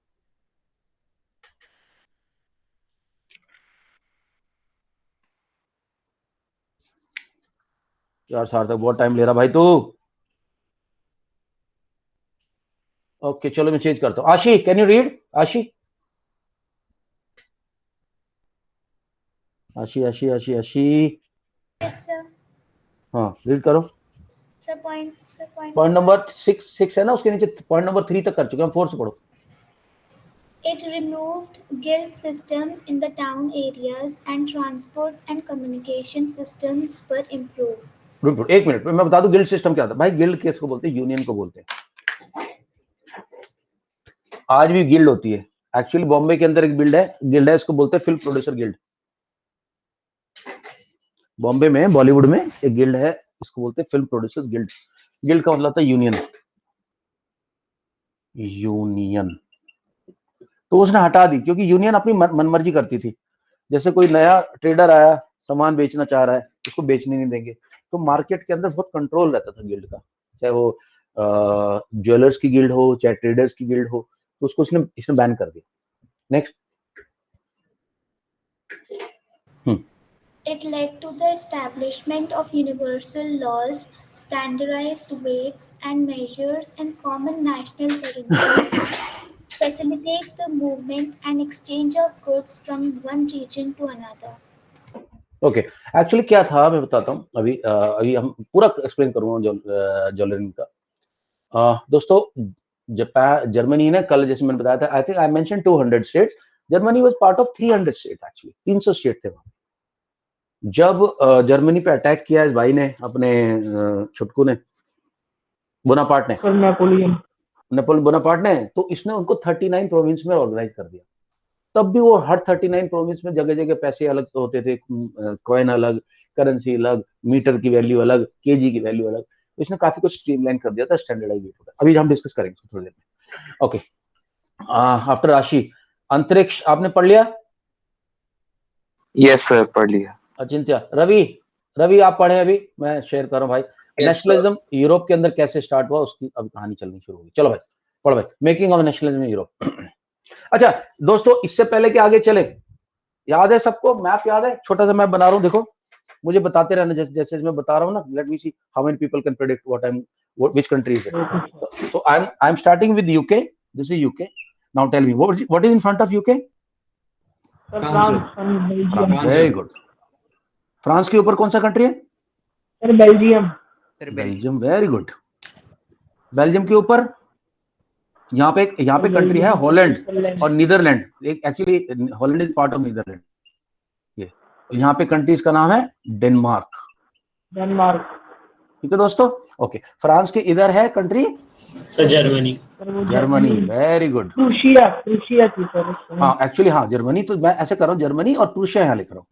यार सार्थक बहुत टाइम ले रहा भाई तू। ओके चलो मैं चेंज करता हूँ। आशी, कैन यू रीड? आशी आशी आशी आशी आशी Yes, sir. हाँ रीड करो। Sir, point. पॉइंट नंबर 6 है ना, उसके नीचे पॉइंट नंबर 3 तक कर चुके हैं, 4 से पढ़ो। It removed guild system in the town areas and transport and communication systems were improved. रुक एक मिनट, मैं बता दूं गिल्ड सिस्टम क्या था भाई। गिल्ड किसको बोलते हैं? यूनियन को बोलते हैं। आज भी गिल्ड होती है। एक्चुअली बॉम्बे के अंदर एक गिल्ड है, इसको बोलते हैं फिल्म प्रोड्यूसर गिल्ड। बॉम्बे में, बॉलीवुड में एक गिल्ड है, इसको बोलते हैं फिल्म प्रोड्यूसर्स गिल्ड। गिल्ड का मतलब था यूनियन। तो उसने हटा दी क्योंकि यूनियन अपनी मनमर्जी करती थी। जैसे कोई नया ट्रेडर आया, सामान बेचना चाह रहा है, उसको बेचने नहीं देंगे। तो मार्केट के अंदर बहुत कंट्रोल रहता था गिल्ड का, चाहे वो ज्वेलर्स की गिल्ड हो, चाहे ट्रेडर्स की गिल्ड हो, तो उसको इसने बैन कर दिया। Next. It led to the establishment of universal laws, standardized weights and measures, and common national currency, facilitate the movement and exchange of goods from one region to another. Okay actually क्या था मैं बताता हूँ। अभी हम पूरा एक्सप्लेन करूंगा ज्वेलरी का। दोस्तों जर्मनी ने कल जैसे मैंने बताया था, I think I mention 200 states, Germany was part of 300 state. Actually 300 state थे वहां। जब जर्मनी पे अटैक किया इस भाई ने, अपने छुटकू ने, बोनापार्ट ने, नेपोलियन बोनापार्ट ने, तो इसने उनको 39 प्रोविंस में ऑर्गेनाइज कर दिया। तब भी वो हर 39 प्रोविंस में जगह जगह पैसे अलग होते थे, कॉइन अलग, करेंसी अलग, मीटर की वैल्यू अलग, केजी की वैल्यू अलग। तो इसने काफी कुछ स्ट्रीमलाइन कर दिया था, स्टैंडर्डाइज हो गया। अभी हम डिस्कस करेंगे थोड़ी देर में। ओके आफ्टर राशि, अंतरिक्ष आपने पढ़ लिया? यस सर, पढ़ लिया। अचिंत्य, रवि आप पढ़े? अभी मैं शेयर कर रहा हूँ भाई। नेशनलिज्म यूरोप के अंदर कैसे स्टार्ट हुआ, उसकी अब कहानी चलनी शुरू होगी। चलो भाई पढ़ भाई, making of nationalism in Europe. अच्छा दोस्तों, इससे पहले कि आगे चले, याद है सबको मैप? याद है? छोटा सा मैप बना रहा हूँ, देखो मुझे बताते रहना जैसे जैसे मैं बता रहा हूँ ना। Late me see how many people can predict which country is it. So I'm starting with UK. This is UK. Now tell me what is in front of UK? France. Very good. France के ऊपर कौन सा कंट्री है? बेल्जियम। Very good. बेल्जियम के ऊपर यहाँ पे कंट्री है हॉलैंड और Netherland. Actually Holland is part of Netherland. ये यहाँ पे कंट्रीज का नाम है डेनमार्क। ठीक है दोस्तों? ओके फ्रांस के इधर है country sir Germany. Very good. Prussia थी सर। हाँ एक्चुअली हाँ जर्मनी, तो मैं ऐसे कर रहा हूँ जर्मनी और प्रूशिया यहाँ लिख रहा हूँ।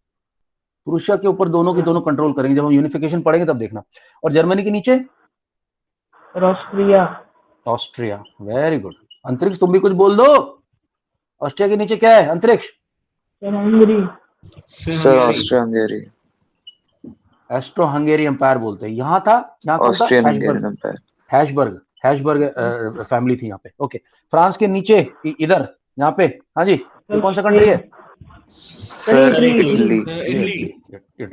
प्रूशिया के ऊपर दोनों के दोनों कंट्रोल करेंगे जब हम यूनिफिकेशन पढ़ेंगे तब देखना। और जर्मनी के नीचे ऑस्ट्रिया। Very good. अंतरिक्ष तुम भी कुछ बोल दो। ऑस्ट्रिया के नीचे क्या है Antariksh? Sir Austria Hungary. Austro Hungary Empire बोलते हैं। यहाँ था, यहाँ कौन था? Austrian Hungarian Empire. Habsburg family थी यहाँ पे। ओके फ्रांस के नीचे इधर यहाँ पे, हाँ जी, ये कौन सा कंट्री है? Sir Italy.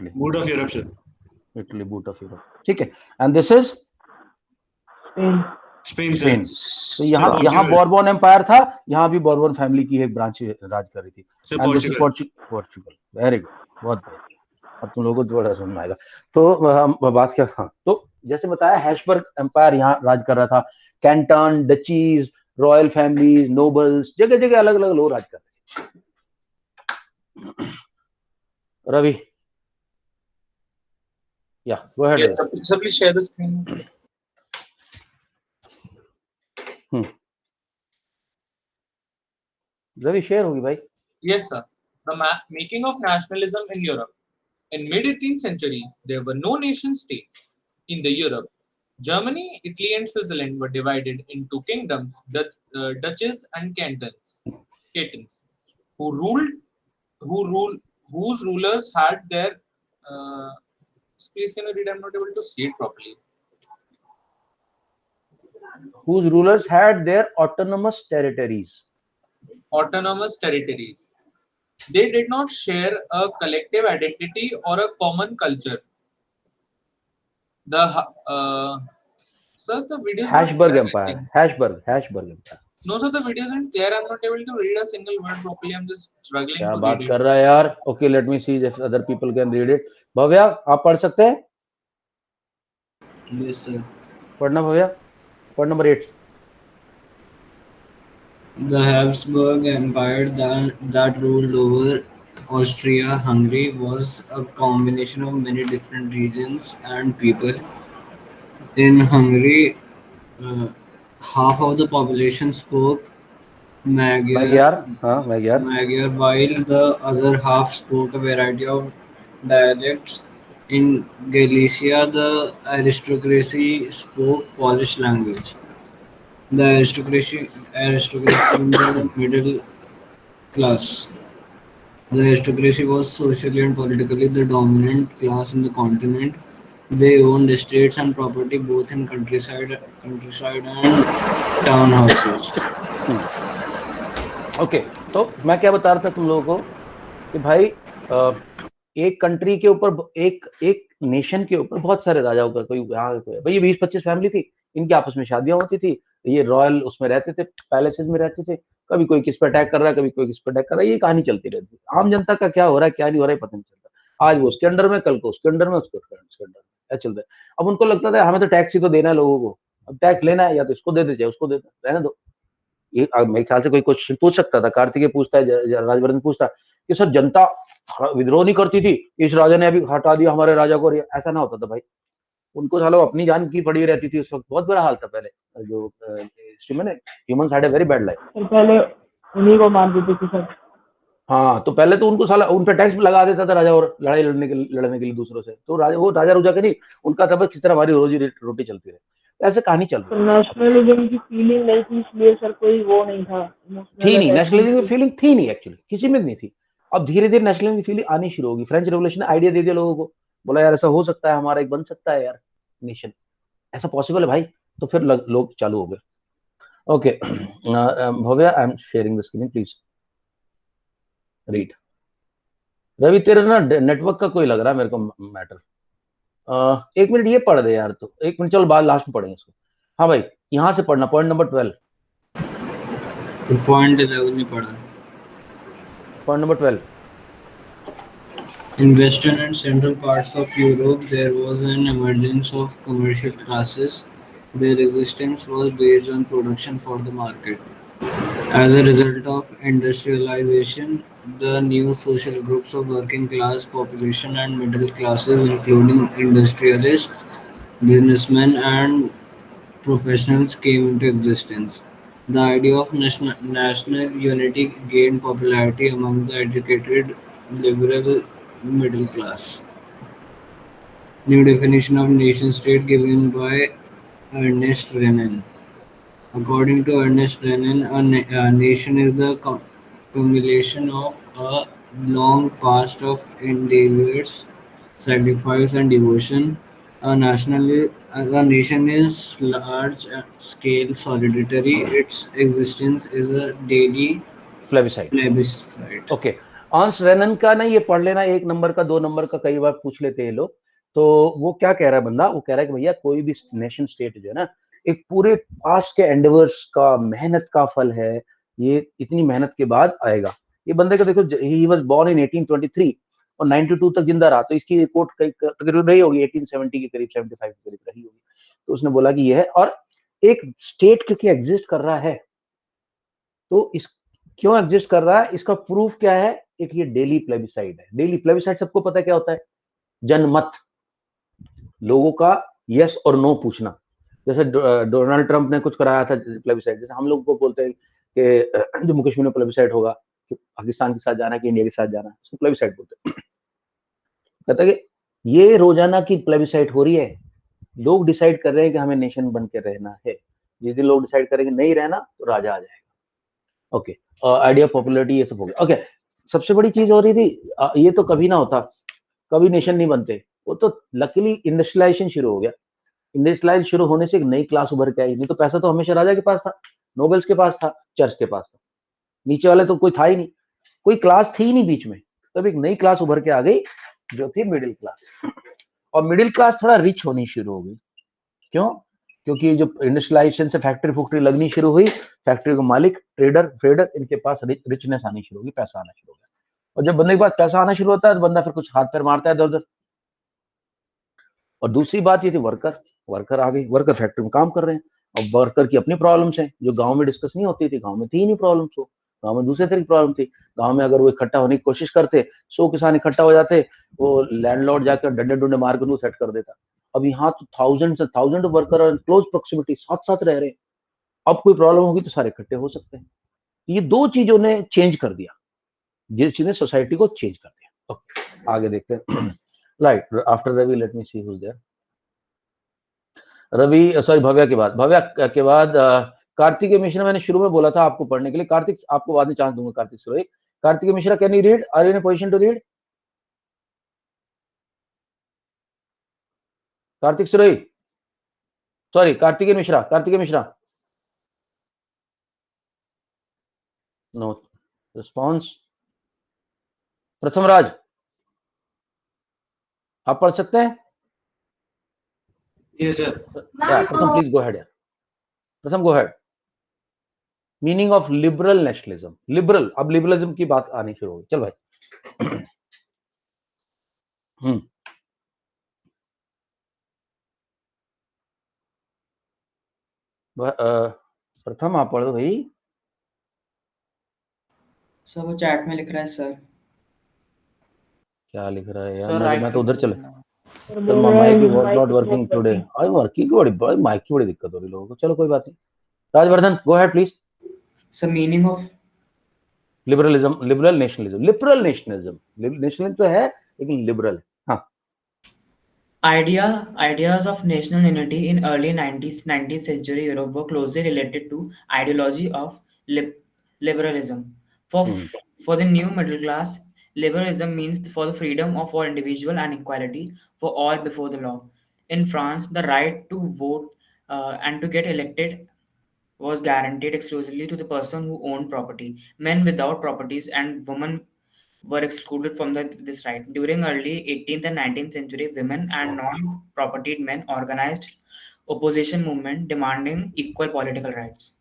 Boot of Europe sir. Italy boot of Europe. ठीक है। And this is Spain. तो यहाँ बोर्बन एम्पायर था, यहाँ भी बोर्बन फैमिली की एक ब्रांच राज कर रही थी। And this is Portugal. Very good, बहुत बढ़िया। अब तुम लोगों को थोड़ा समझ में आएगा। तो हम बात क्या, हाँ तो जैसे बताया हैशबर्ग एम्पायर यहाँ राज कर रहा था। कैंटन, डचीज, रॉयल फैमिली, नोबल्स, जगह जगह अलग अलग लोग राज कर रहे थे। Ravi, yeah go ahead. Yes, sir, please share the screen. Ravi share होगी भाई। Yes, sir. The making of nationalism in Europe. In mid-18th century, there were no nation states. in the Europe. Germany, Italy, and Switzerland were divided into kingdoms, duchies, and cantons, who ruled, whose rulers had their. Uh, Please, can you read? I'm not able to see it properly. Whose rulers had their autonomous territories. Autonomous territories. They did not share a collective identity or a common culture. The sir, the video is not Habsburg clear, I Empire. think. Habsburg Empire. No, sir, the video isn't clear. I'm not able to read a single word properly. I'm just struggling क्या to बात read it. कर रहा है यार? Okay, let me see if other people can read it. Bhavya, आप पढ़ सकते हैं? Yes, sir. पढ़ना Bhavya. Point number 8. The Habsburg Empire that ruled over Austria-Hungary was a combination of many different regions and people. In Hungary, uh, half of the population spoke Magyar, Magyar, while the other half spoke a variety of dialects. In Galicia, the aristocracy spoke Polish language. The aristocracy in the middle class. The aristocracy was socially and politically the dominant class in the continent. They owned estates and property both in countryside and townhouses. Okay, तो मैं क्या बता रहा था तुम लोगों को कि भाई एक कंट्री के ऊपर एक नेशन के ऊपर बहुत सारे राजाओं का कोई यहाँ भाई ये 20-25 फैमिली थी, इनकी आपस में शादियां होती थी, ये रॉयल उसमें रहते थे, पैलेसेस में रहते थे, कभी कोई किस पे अटैक कर रहा है, कभी कोई किस पे अटैक कर रहा है, ये कहानी चलती रहती है। आम जनता का क्या हो रहा है क्या नहीं हो रहा है पता नहीं चलता। आज वो उसके अंडर में, कल को उसके अंडर में, उसके अंडर में क्या चल रहा है। अब उनको लगता था हमें तो टैक्स ही तो देना है लोगों को, अब टैक्स लेना है या तो इसको दे दे चाहे उसको दे दे, रहने दो। ये मेरे ख्याल से कोई क्वेश्चन पूछ सकता था, कार्तिकेय पूछता है, राजवर्धन पूछता कि सर जनता विद्रोह नहीं करती थी, इस राजा ने अभी हटा दिया हमारे राजा को, ऐसा ना होता था भाई। उनको सालों अपनी जान की पड़ी रहती थी, उस वक्त बहुत बुरा हाल था पहले, जो हिस्ट्री में humans had a very bad life. पहले उन्हीं को मार देते थे सब। हाँ, तो पहले तो उनको साला उन पे टैक्स लगा देता था राजा, और लड़ाई लड़ने के लिए दूसरों से, तो राजा वो राजा रुजा के नहीं, उनका तब किस तरह हमारी रोजी रोटी चलती रहे, ऐसे कहानी चल रही। नेशनलिज्म की फीलिंग नहीं थी, इसलिए सर कोई वो नहीं था, थी नहीं, नेशनलिज्म की फीलिंग थी नहीं, एक्चुअली किसी में नहीं थी। अब धीरे धीरे नेशनलिज्म की फीलिंग आनी शुरू होगी। फ्रेंच रेवोल्यूशन ने आइडिया दे दिया लोगों को, बोला यार ऐसा हो सकता है, हमारा एक बन सकता है यार नेशन, ऐसा पॉसिबल है भाई, तो फिर लोग चालू हो गए। Okay Bhavya, I am sharing the screen, please read. Ravi तेरे ना नेटवर्क का कोई लग रहा है मेरे को मैटर। एक मिनट ये पढ़ दे यार, तो एक मिनट, चलो बाद लास्ट में पढ़ेंगे इसको। हाँ भाई, यहाँ से पढ़ना, पॉइंट नंबर 12। पॉइंट 11 नहीं पढ़ा। Point number 12। In western and central parts of Europe, there was an emergence of commercial classes. Their existence was based on production for the market. As a result of industrialization, the new social groups of working class population and middle classes, including industrialists, businessmen, and professionals, came into existence. The idea of national unity gained popularity among the educated liberal middle class. New definition of nation state given by Ernest Renan. According to Ernest Renan, a nation is the accumulation of a long past of endeavors, sacrifice, and devotion. A nation is large-scale solidarity. Its existence is a daily plebiscite. Okay, आंस रेनन का ना ये पढ़ लेना, 1 नंबर का 2 नंबर का कई बार पूछ लेते हैं लोग। तो वो क्या कह रहा है बंदा, वो कह रहा है कि भैया कोई भी नेशन स्टेट जो है ना, एक पूरे पास्ट के एंडेवर्स का, मेहनत का फल है, ये इतनी मेहनत के बाद आएगा। ये बंदे का देखो, ही वाज बोर्न इन 1823 और 92 तक जिंदा रहा, तो इसकी रिपोर्ट तकरीबन रही होगी 1870 के करीब, 75 के करीब रही होगी। तो उसने बोला कि ये है, और एक स्टेट क्योंकि एग्जिस्ट कर रहा है, तो इस क्यों एग्जिस्ट कर रहा है, इसका प्रूफ क्या है, एक ये डेली प्लेबिसाइड है। डेली प्लेबिसाइड सबको पता है क्या होता है, जनमत, लोगों का यस और नो पूछना। जैसे डोनाल्ड ट्रंप ने कुछ कराया था प्लेबिसाइड, जैसे हम लोग को बोलते हैं कि जम्मू कश्मीर में प्लेबिसाइड होगा कि पाकिस्तान के साथ जाना है कि इंडिया के साथ जाना है, उसको प्लेबिसाइड बोलते हैं। कहता है कि ये रोजाना की प्लेबिसाइड हो रही है, लोग डिसाइड कर रहे हैं कि हमें नेशन बन के रहना है, जिस दिन लोग डिसाइड करेंगे नहीं रहना तो राजा आ जाएगा। ओके, आइडिया पॉपुलरिटी ये सब हो गया। ओके, सबसे बड़ी चीज हो रही थी, ये तो कभी ना होता, कभी नेशन नहीं बनते, वो तो लकीली इंडस्ट्रियलाइजेशन शुरू हो गया। इंडस्ट्रियलाइज शुरू होने से एक नई क्लास उभर के आई। नहीं तो पैसा तो हमेशा राजा के पास था, नोबल्स के पास था, चर्च के पास था, नीचे वाले तो कोई था ही नहीं, कोई क्लास थी ही नहीं बीच में। तब एक नई क्लास उभर के आ गई जो थी मिडिल क्लास, और मिडिल क्लास थोड़ा रिच होनी शुरू हो गई। क्यों? क्योंकि जो इंडस्ट्रियलाइजेशन से फैक्ट्री फैक्ट्री लगनी शुरू हुई, फैक्ट्री के मालिक, ट्रेडर इनके पास रिचनेस आनी शुरू होगी, पैसा आना शुरू हो गया। और जब बंदे के पास पैसा आना शुरू होता है तो बंदा फिर कुछ हाथ पैर मारता है इधर उधर। और दूसरी बात ये थी वर्कर आ गई, वर्कर फैक्ट्री में काम कर रहे हैं, और वर्कर की अपनी प्रॉब्लम्स हैं जो गांव में डिस्कस नहीं होती थी। गांव में थी ही नहीं प्रॉब्लम्स, वो गांव में दूसरे तरह की प्रॉब्लम थी। गांव में अगर वो इकट्ठा होने की कोशिश करते, 100 किसान इकट्ठा हो जाते, वो लैंडलॉर्ड जाकर डंडे डुंडे मार कर सेट कर देता। अब यहाँ तो थाउजेंड वर्कर और क्लोज प्रोक्सिमिटी साथ साथ रह रहे हैं। अब कोई प्रॉब्लम होगी तो सारे इकट्ठे हो सकते हैं। ये दो चीजों ने चेंज कर दिया, जिस चीज ने सोसाइटी को चेंज कर दिया। ओके, आगे देखते हैं। Right, after Ravi let me see who's there. Ravi, sorry, Bhavya के बाद कार्तिकेय मिश्रा। मैंने शुरू में बोला था आपको पढ़ने के लिए। कार्तिक, आपको बाद में चांस दूंगा। Kartik Surohi, Kartikeya Mishra, can you read? Are you in a position to read? Kartik Surohi, sorry, Kartikeya Mishra, no response. Pratham Raj, आप पढ़ सकते हैं? Yes, sir. Pratham, please go ahead. Pratham, go ahead. Meaning of liberal nationalism. Liberal, अब लिबरलिज्म की बात आनी शुरू होगी। चल भाई। प्रथम आप पढ़ो भाई। सर वो चैट में लिख रहा है सर। क्या लिख रहा है यार? सर मैं तो उधर चले। बोल रहे माइक हैं was mic not is working not today. working. I working की बड़ी माइक की बड़ी दिक्कत हो रही लोगों को। चलो कोई बात नहीं। Rajvardhan, go ahead please. Sir meaning of liberalism, liberal nationalism. Nationalism तो है लेकिन लिबरल है। हाँ, ideas of national unity in early 19th century Europe were closely related to ideology of liberalism. For the new middle class, liberalism means for the freedom of all individual and equality for all before the law. In France, the right to vote and to get elected was guaranteed exclusively to the person who owned property. Men without properties and women were excluded from this right. During early 18th and 19th century, women and non-propertied men organized opposition movement demanding equal political rights.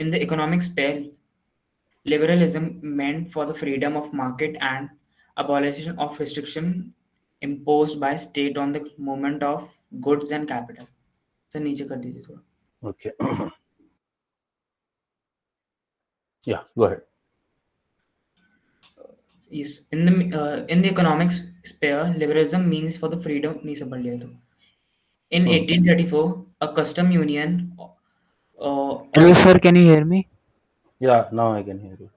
In the economic sphere, liberalism meant for the freedom of market and abolition of restriction imposed by state on the movement of goods and capital. Sir नीचे कर दीजिए थोड़ा. Okay. Yeah, go ahead. Yes, in the economic sphere, liberalism means for the freedom. नहीं सब पढ़ लिया तो. In 1834, a custom union. Hello, sir. Can you hear me? Yeah, now I can hear you.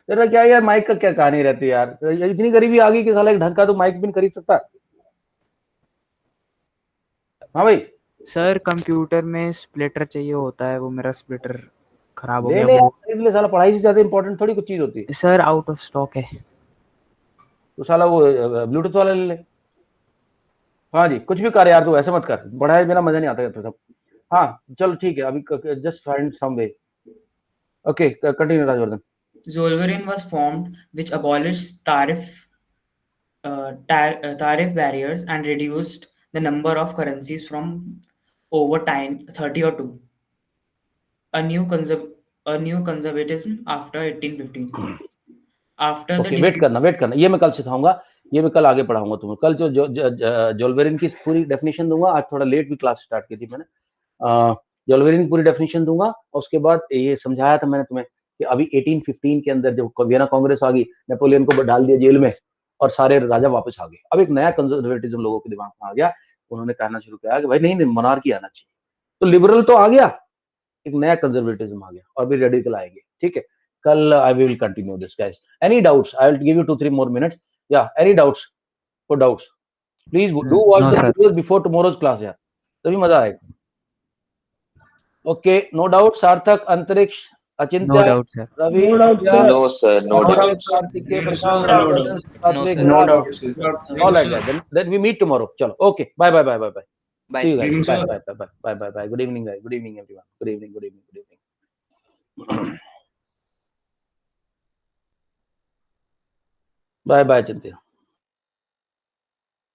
तेरा क्या यार, माइक का क्या कहानी रहती है यार? इतनी गरीबी आ गई कि साला एक ढंग का तो माइक भी नहीं खरीद सकता। हाँ भाई। सर कंप्यूटर में स्प्लिटर चाहिए होता है, वो मेरा स्प्लिटर खराब हो ले गया। ले वो यार, इसलिए साला पढ़ाई से ज्यादा इंपॉर्टेंट थोड़ी कुछ चीज होती है। सर आउट ऑफ स्टॉक है। तो साला वो ब्लूटूथ वाला ले ले। हाँ जी, कुछ भी कर यार, तू ऐसे मत कर, पढ़ाई मेरा मजा नहीं आता है सब। हाँ चलो ठीक है, अभी just find some way. Okay, continue Rajvardhan. Zollverein was formed, which abolished tariff barriers and reduced the number of currencies from over time 30 or 2. A new conservatism after 1815. After the okay, wait करना, ये मैं कल सिखाऊंगा, ये मैं कल आगे पढ़ाऊंगा तुम्हें। कल जो जोल्वेरिन की पूरी डेफिनेशन दूंगा। आज थोड़ा लेट भी क्लास स्टार्ट की थी मैंने। जोल्वेरिन की पूरी डेफिनेशन दूंगा, और उसके बाद ये समझाया था मैंने तुम्हें कि अभी 1815 के अंदर जब वियना कांग्रेस आ गई, नेपोलियन को डाल दिया जेल में और सारे राजा वापस आ गए। अब एक नया कंजर्वेटिज्म लोगों के दिमाग में आ गया। उन्होंने कहना शुरू किया कि भाई नहीं, मोनार्की आना चाहिए। तो लिबरल तो आ गया, एक नया कंजर्वेटिज्म आ गया, और भी रेडिकल आएंगे। ठीक है, कल I will continue this guys. Any doubts? I will give you 2-3 more minutes. Yeah, any doubts? For doubts, please do watch the videos before tomorrow's class. Yeah. तभी मजा आएगा. Okay, no doubt. Sarthak, Antariksh, No Achintya, doubt, sir. Ravi, No doubt, Vidya, sir. No, sir, no doubt. Ankit, Karthikeya, Prashant, No doubt. Gagan, No, Satvik, sir. No Raj, doubt, sir. all like that. Then we meet tomorrow. Chalo. Okay. Bye. Bye, See you sir. guys. Evening, sir. Bye. Good evening, guys. Good evening, everyone. Good evening. Bye, Achintya.